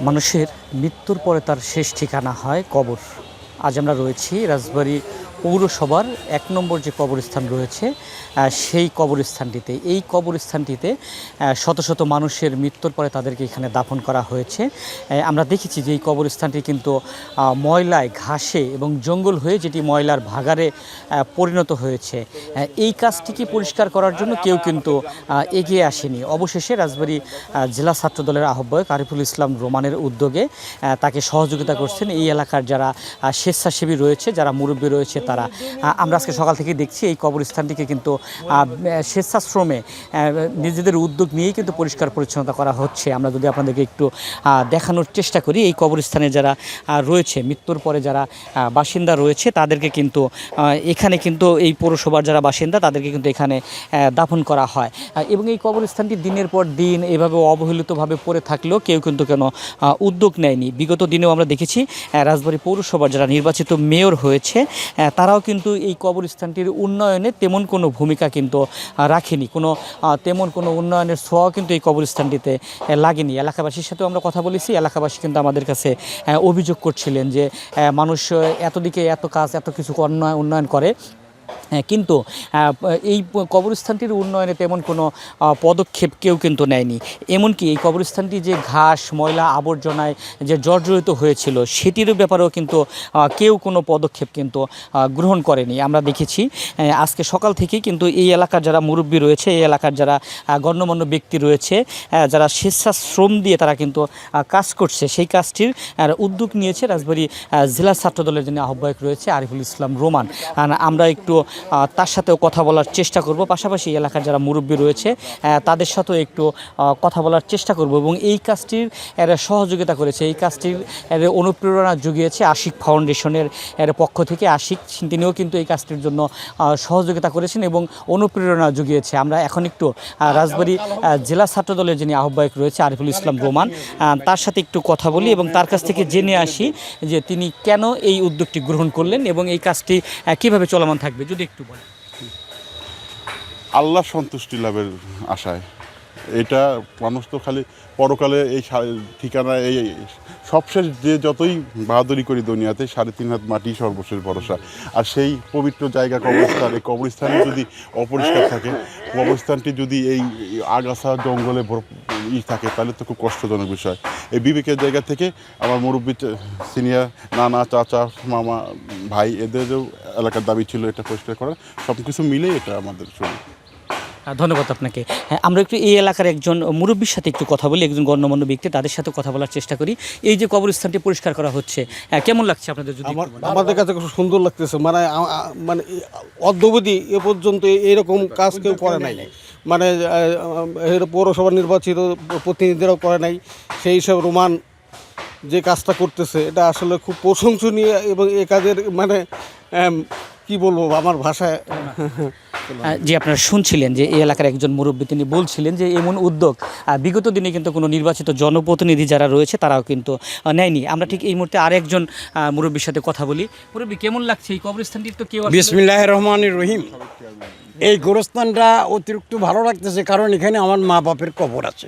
মানুষের মৃত্যুর পরে তার শেষ ঠিকানা হয় কবর। আজ আমরা রয়েছি রাজবাড়ী পৌরসভার ১ নম্বর যে কবরস্থান রয়েছে সেই কবরস্থানটিতে। এই কবরস্থানটিতে শত শত মানুষের মৃত্যুর পরে তাদেরকে এখানে দাফন করা হয়েছে। আমরা দেখেছি যে এই কবরস্থানটি কিন্তু ময়লায়, ঘাসে এবং জঙ্গল হয়ে যেটি ময়লার ভাগাড়ে পরিণত হয়েছে। এই কাজটিকে পরিষ্কার করার জন্য কেউ কিন্তু এগিয়ে আসেনি। অবশেষে রাজবাড়ী জেলা ছাত্রদলের আহ্বায়ক আরিফুল ইসলাম রোমানের উদ্যোগে তাকে সহযোগিতা করছেন এই এলাকার যারা স্বেচ্ছাসেবী রয়েছে, যারা মুরব্বী রয়েছে তারা। আমরা আজকে সকাল থেকে দেখছি এই কবরস্থানটিকে কিন্তু স্বেচ্ছাশ্রমে নিজেদের উদ্যোগ নিয়েই কিন্তু পরিষ্কার পরিচ্ছন্নতা করা হচ্ছে। আমরা যদি আপনাদেরকে একটু দেখানোর চেষ্টা করি, এই কবরস্থানে যারা রয়েছে, মৃত্যুর পরে যারা বাসিন্দা রয়েছে তাদেরকে কিন্তু এখানে কিন্তু এই পৌরসভার যারা বাসিন্দা তাদেরকে কিন্তু এখানে দাফন করা হয়। এবং এই কবরস্থানটি দিনের পর দিন এভাবে অবহেলিতভাবে পড়ে থাকলেও কেউ কিন্তু কেন উদ্যোগ নেয়নি। বিগত দিনেও আমরা দেখেছি রাজবাড়ী পৌরসভার যারা নির্বাচিত মেয়র হয়েছে তারাও কিন্তু এই কবরস্থানটির উন্নয়নে তেমন কোনো ভূমিকা কিন্তু রাখেনি। তেমন কোনো উন্নয়নের ছোঁয়াও কিন্তু এই কবরস্থানটিতে লাগেনি। এলাকাবাসীর সাথেও আমরা কথা বলেছি। এলাকাবাসী কিন্তু আমাদের কাছে অভিযোগ করছিলেন যে মানুষ এতদিকে এত কাজ, এত কিছু উন্নয়ন করে, কিন্তু এই কবরস্থানটির উন্নয়নে তেমন কোনো পদক্ষেপ কেউ কিন্তু নেয়নি। এমনকি এই কবরস্থানটি যে ঘাস, ময়লা, আবর্জনায় যে জর্জরিত হয়েছিল সেটির ব্যাপারেও কিন্তু কেউ কোনো পদক্ষেপ কিন্তু গ্রহণ করেনি। আমরা দেখেছি আজকে সকাল থেকেই কিন্তু এই এলাকার যারা মুরব্বী রয়েছে, এই এলাকার যারা গণ্যমান্য ব্যক্তি রয়েছে, যারা স্বেচ্ছাশ্রম দিয়ে তারা কিন্তু কাজ করছে, সেই কাজটির উদ্যোগ নিয়েছে রাজবাড়ী জেলা ছাত্রদলের যিনি আহ্বায়ক রয়েছে আরিফুল ইসলাম রোমান। আমরা একটু তার সাথেও কথা বলার চেষ্টা করব, পাশাপাশি এলাকার যারা মুরব্বী রয়েছে তাদের সাথেও একটু কথা বলার চেষ্টা করব। এবং এই কাজটির সহযোগিতা করেছে, এই কাজটির অনুপ্রেরণা জুগিয়েছে আশিক ফাউন্ডেশনের পক্ষ থেকে। আশিক তিনিও কিন্তু এই কাজটির জন্য সহযোগিতা করেছেন এবং অনুপ্রেরণা জুগিয়েছে। আমরা এখন একটু রাজবাড়ী জেলা ছাত্রদলের যিনি আহ্বায়ক রয়েছে আরিফুল ইসলাম রোমান, তার সাথে একটু কথা বলি এবং তার কাছ থেকে জেনে আসি যে তিনি কেন এই উদ্যোগটি গ্রহণ করলেন এবং এই কাজটি কীভাবে চলমান থাকবে, যদি একটু বলেন। আল্লাহ সন্তুষ্টি লাভের আশায়। এটা মানুষ তো খালি পরকালে এই ঠিকানা, এই সবশেষ যে যতই বাহাদুরি করি দুনিয়াতে 3.5 হাত মাটি সর্বশেষ ভরসা। আর সেই পবিত্র জায়গা কবরস্থান, এই কবরস্থানে যদি অপরিষ্কার থাকে, কবরস্থানটি যদি এই আগাছা জঙ্গলে থাকে, তাহলে তো খুব কষ্টজনক বিষয়। এই বিবেকের জায়গা থেকে আমার মুরব্বী সিনিয়র নানা, চাচা, মামা, ভাই, এদেরও এলাকার দাবি ছিল এটা পরিষ্কার করা। সব কিছু মিলেই এটা আমাদের শুরু। ধন্যবাদ আপনাকে। আমরা একটু এই এলাকার একজন মুরব্বীর সাথে একটু কথা বলি, একজন গণ্যমান্য ব্যক্তি, তাদের সাথে কথা বলার চেষ্টা করি। এই যে কবরস্থানটি পরিষ্কার করা হচ্ছে, কেমন লাগছে আপনাদের? যদি আমাদের কাছে খুব সুন্দর লাগতেছে। মানে অদ্যাবধি এ পর্যন্ত এরকম কাজ কেউ করে নাই। মানে পৌরসভা নির্বাচিত প্রতিনিধিরাও করে নাই। সেই হিসাবে রোমান যে কাজটা করতেছে এটা আসলে খুব প্রশংসনীয় এবং এ কাজের মানে কি বলবো আমার ভাষায়। যে আপনারা শুনছিলেন যে এই এলাকার একজন মুরব্বী, তিনি বলছিলেন যে এমন উদ্যোগ বিগত দিনে কিন্তু কোনো নির্বাচিত জনপ্রতিনিধি যারা রয়েছে তারাও কিন্তু নেয়নি। আমরা ঠিক এই মুহূর্তে আরেকজন মুরব্বীর সাথে কথা বলি। মুরব্বী, কেমন লাগছে এই কবরস্থানটি? তো কেউ বিসমিল্লাহির রহমানির রহিম। এই গোরস্থানটা অতিরিক্ত ভালো লাগতেছে, কারণ এখানে আমার মা বাপের কবর আছে,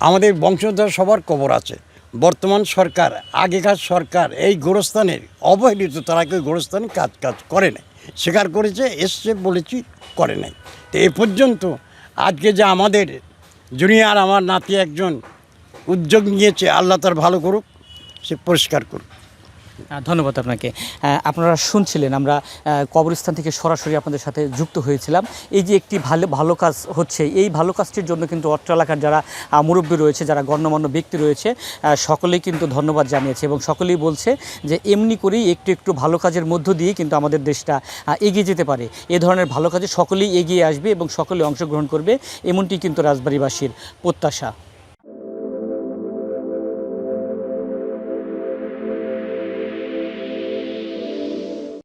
আমাদের বংশধর সবার কবর আছে। বর্তমান সরকার, আগেকার সরকার এই গোরস্থানের অবহেলিত, তারা কেউ গোরস্থানে কাজ করে নাই, স্বীকার করেছে, এসছে, বলেছি, করে নাই। তো এ পর্যন্ত আজকে যে আমাদের জুনিয়র আমার নাতি একজন উদ্যোগ নিয়েছে, আল্লাহ তার ভালো করুক, সে পরিষ্কার করুক। ধন্যবাদ আপনাকে। আপনারা শুনছিলেন, আমরা কবরস্থান থেকে সরাসরি আপনাদের সাথে যুক্ত হয়েছিলাম। এই যে একটি ভালো কাজ হচ্ছে, এই ভালো কাজটির জন্য কিন্তু অত্র এলাকার যারা মুরব্বী রয়েছে, যারা গণ্যমান্য ব্যক্তি রয়েছে, সকলেই কিন্তু ধন্যবাদ জানিয়েছে এবং সকলেই বলছে যে এমনি করেই একটু ভালো কাজের মধ্য দিয়ে কিন্তু আমাদের দেশটা এগিয়ে যেতে পারে। এ ধরনের ভালো কাজে সকলেই এগিয়ে আসবে এবং সকলেই অংশগ্রহণ করবে, এমনটি কিন্তু রাজবাড়ীবাসীর প্রত্যাশা।